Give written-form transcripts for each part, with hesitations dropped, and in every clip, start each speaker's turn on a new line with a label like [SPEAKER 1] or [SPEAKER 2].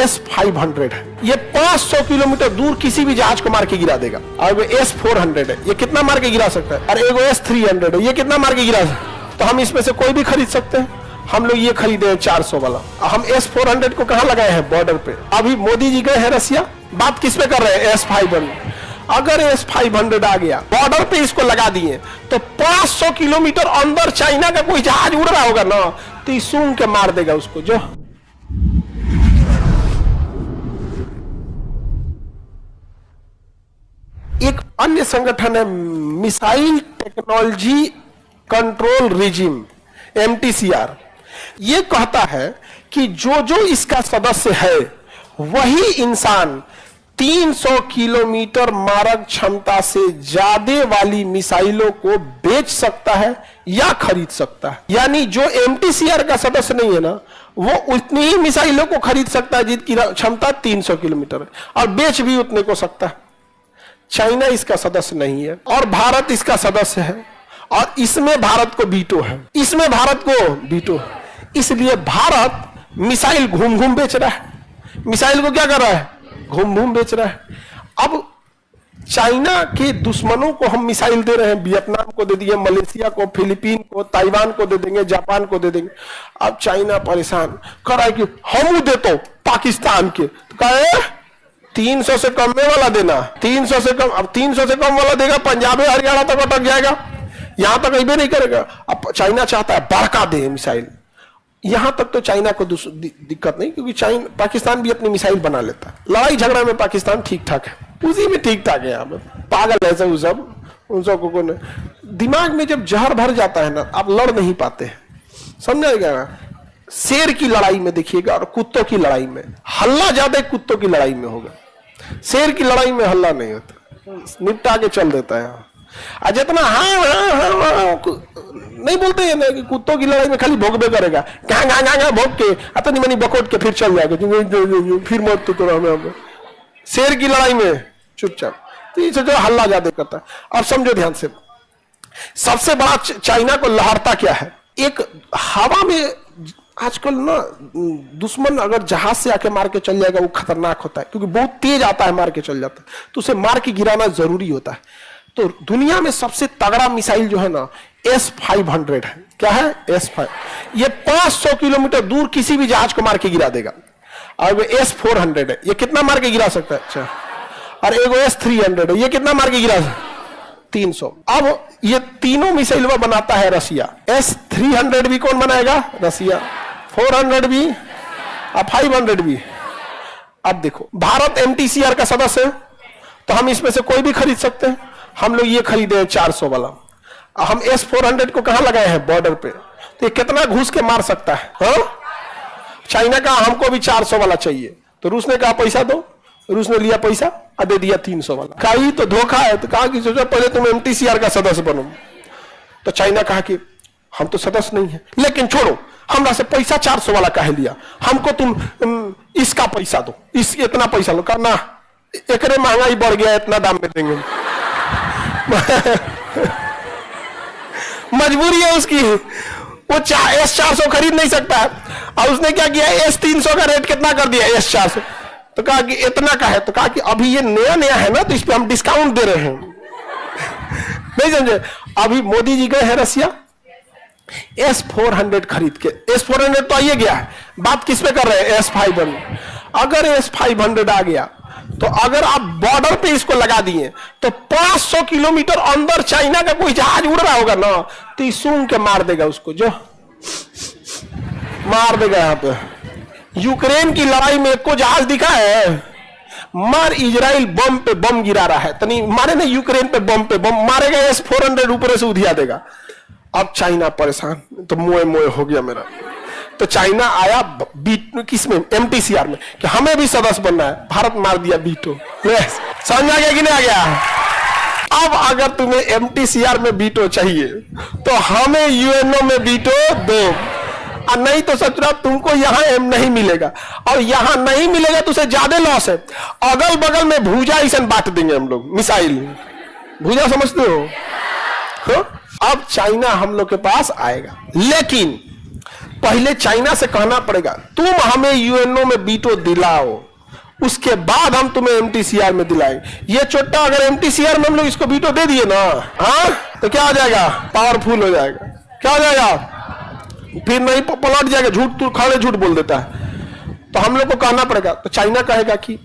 [SPEAKER 1] S-500 है, ये 500 kilometre दूर किसी भी जहाज को मार के गिरा देगा। और वो S-400 है, ये कितना मार के गिरा सकता है। और एगो S-300 है, ये कितना मार के गिरा सकता है। तो हम इसमें से कोई भी खरीद सकते हैं। हम लोग ये खरीदे हैं 400 वाला। हम S-400 को कहाँ लगाए हैं, बॉर्डर पे। अभी मोदी जी गए हैं रसिया, बात किस पे कर रहे हैं, S-500। अगर S-500 आ गया, बॉर्डर पे इसको लगा दिए, तो 500 किलोमीटर अंदर चाइना का कोई जहाज उड़ रहा होगा ना, तो ये सूंघ के मार देगा उसको। जो एक अन्य संगठन है missile technology control regime, MTCR, ये कहता है कि जो इसका सदस्य है वही इंसान 300 किलोमीटर मारक क्षमता से ज्यादा वाली मिसाइलों को बेच सकता है या खरीद सकता है। यानी जो MTCR का सदस्य नहीं है ना, वो उतनी ही मिसाइलों को खरीद सकता है जिनकी क्षमता 300 किलोमीटर है, और बेच भी उतने को सकता है। चाइना इसका सदस्य नहीं है और भारत इसका सदस्य है, और इसमें भारत को वीटो है, इसमें भारत को वीटो है। इसलिए भारत मिसाइल घूम घूम बेच रहा है। मिसाइल को क्या कर रहा है, घूम घूम बेच रहा है। अब चाइना के दुश्मनों को हम मिसाइल दे रहे हैं, वियतनाम को दे दिए, मलेशिया को, फिलीपीन को, ताइवान को दे देंगे, जापान को दे देंगे। अब चाइना परेशान कर रहा है कि हम देते पाकिस्तान के, तो कहे 300 से कम में वाला देना, 300 से कम। अब 300 से कम वाला देगा, पंजाब हरियाणा तक अटक जाएगा, यहां तक कहीं भी नहीं करेगा। अब चाइना चाहता है बड़का दे मिसाइल। यहां तक तो चाइना को दिक्कत नहीं, क्योंकि चाइना, पाकिस्तान भी अपनी मिसाइल बना लेता है। लड़ाई झगड़ा में पाकिस्तान ठीक ठाक है, उसी में ठीक ठाक है। यहाँ पे पागल है सब, उन सबको कोई दिमाग में जब जहर भर जाता है ना, आप लड़ नहीं पाते हैं, समझेगा ना। शेर की लड़ाई में देखिएगा और कुत्तों की लड़ाई में हल्ला ज्यादा कुत्तों की लड़ाई में होगा, शेर की लड़ाई में हल्ला नहीं होता, निपटा के चल देता है। जितना हाँ नहीं बोलते हैं ना कि कुत्तों की लड़ाई में खाली भोगबे करेगा, कहाँ भोग के अतनी मनी बकोट के फिर चल जाएगा, फिर मत तो हमें। शेर की लड़ाई में चुपचाप, तो ये जो हल्ला ज्यादा करता है। अब समझो ध्यान से, सबसे बड़ा चाइना को लहरता क्या है, एक हवा में आजकल ना दुश्मन अगर जहाज से आके मार के चल जाएगा वो खतरनाक होता है, क्योंकि बहुत तेज आता है, मार के चल जाता है, तो उसे मार के गिराना जरूरी होता है। तो दुनिया में सबसे तगड़ा मिसाइल जो है ना, S-500 है। क्या है, S-500। ये 500 किलोमीटर दूर किसी भी जहाज को मार के गिरा देगा। और वो S-400 है, ये कितना मार के गिरा सकता है। अच्छा, और एगो S-300 है, ये कितना मार के गिरा सकता है, 300। अब ये तीनों मिसाइल बनाता है रसिया। S-300 भी कौन बनाएगा, रसिया। 400 भी और 500 भी। अब देखो, भारत MTCR का सदस्य है, तो हम इसमें से कोई भी खरीद सकते हैं। हम लोग ये खरीदे हैं 400 वाला। हम S-400 को कहाँ लगाए हैं, बॉर्डर पे। तो ये कितना घुस के मार सकता है, हाँ? चाइना का हमको भी 400 वाला चाहिए, तो रूस ने कहा पैसा दो, रूस ने लिया पैसा और दे दिया 300 वाला। कहा तो धोखा है, तो कहा कि सोचो पहले तुम MTCR का सदस्य बनो। तो चाइना कहा कि हम तो सदस्य नहीं है, लेकिन छोड़ो, हमरा से पैसा 400 वाला कहे लिया, हमको तुम इसका पैसा दो, इस इतना पैसा लो। कहा ना, एकरे महंगाई बढ़ गया, इतना दाम में देंगे। मजबूरी है उसकी, वो S-400 खरीद नहीं सकता है। और उसने क्या किया, S-300 का रेट कितना कर दिया, S-400। तो कहा कि इतना का है, तो कहा कि अभी ये नया नया है ना, तो इस पे हम डिस्काउंट दे रहे हैं। नहीं समझे। अभी मोदी जी गए हैं रसिया, S-400 खरीद के। S-400 तो आइए गया है, बात किस पे कर रहे हैं, S-500। अगर S-500 आ गया, तो अगर आप बॉर्डर पे इसको लगा दिए, तो 500 किलोमीटर अंदर चाइना का कोई जहाज उड़ रहा होगा ना, तो सूंघ के मार देगा उसको। जो मार देगा। यहां पे यूक्रेन की लड़ाई में को जहाज दिखा है, मार इजराइल बम पे बम गिरा रहा है, तनी मारे ना, यूक्रेन पे बम मारेगा, S-400 ऊपर से उधिया देगा। अब चाइना परेशान, तो मोए मोए हो गया मेरा। तो चाइना आया किसमें, MTCR में, कि हमें भी सदस्य बनना है। भारत मार दिया वीटो। समझ आ गया कि नहीं आ गया। अब अगर तुम्हें MTCR में वीटो चाहिए, तो हमें UNO में वीटो दो, और नहीं तो सचुरा तुमको यहाँ M नहीं मिलेगा, और यहाँ नहीं मिलेगा तो उसे ज्यादा लॉस है। अगल बगल में भूजा ऐसा बांट देंगे हम लोग, मिसाइल भूजा, समझते हो। अब चाइना हम लोग के पास आएगा, लेकिन पहले चाइना से कहना पड़ेगा तुम हमें यूएनओ में वीटो दिलाओ, उसके बाद हम तुम्हें एमटीसीआर में दिलाएंगे। ये चोट्टा अगर एमटीसीआर में हम लोग इसको वीटो दे दिए ना, हाँ, तो क्या हो जाएगा? पावरफुल हो जाएगा। क्या हो जाएगा? फिर नहीं पलट जाएगा, झूठ तू खड़े झूठ बोल देता है। तो हम लोग को कहना पड़ेगा, तो चाइना कहेगा कि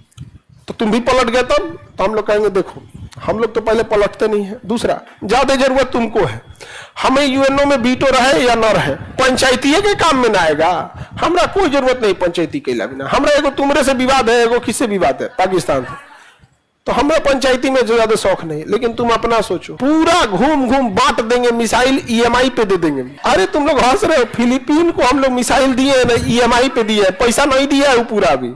[SPEAKER 1] तो तुम भी पलट गए तब, तो हम लोग कहेंगे देखो हम लोग तो पहले पलटते नहीं है। दूसरा, ज्यादा जरूरत तुमको है, हमें यूएनओ में वीटो रहे या ना रहे, पंचायतीय के काम में ना आएगा। हमरा कोई जरूरत नहीं पंचायती के बिना। हमरा एगो तुमरे से विवाद है, एगो किससे विवाद है? पाकिस्तान से। तो हमरा पंचायती में ज्यादा शौक नहीं। लेकिन तुम अपना सोचो, पूरा घूम घूम बांट देंगे, मिसाइल ईएमआई पे दे देंगे। अरे तुम लोग हंस रहे हो, फिलीपीन को हम लोग मिसाइल दिए ना, ईएमआई पे दिए, पैसा नहीं दिया है वो पूरा भी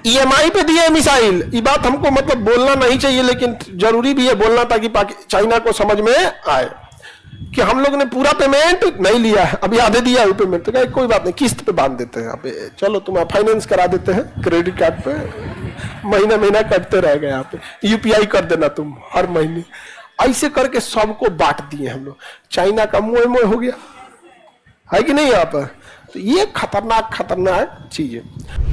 [SPEAKER 1] ईएमआई पे दिए मिसाइल। ये बात हमको मतलब बोलना नहीं चाहिए, लेकिन जरूरी भी है बोलना, ताकि चाइना को समझ में आए कि हम लोग ने पूरा पेमेंट नहीं लिया है, अभी आधे दिया है पेमेंट। तो कोई बात नहीं, किस्त पे बांध देते हैं, पे चलो तुम फाइनेंस करा देते हैं, क्रेडिट कार्ड पे महीना महीना कटते रह गए, यहाँ पे यूपीआई कर देना तुम हर महीने। ऐसे करके सबको बांट दिए हम लोग। चाइना का मोह मोह हो गया है कि नहीं यहाँ पर? तो ये खतरनाक खतरनाक चीज है।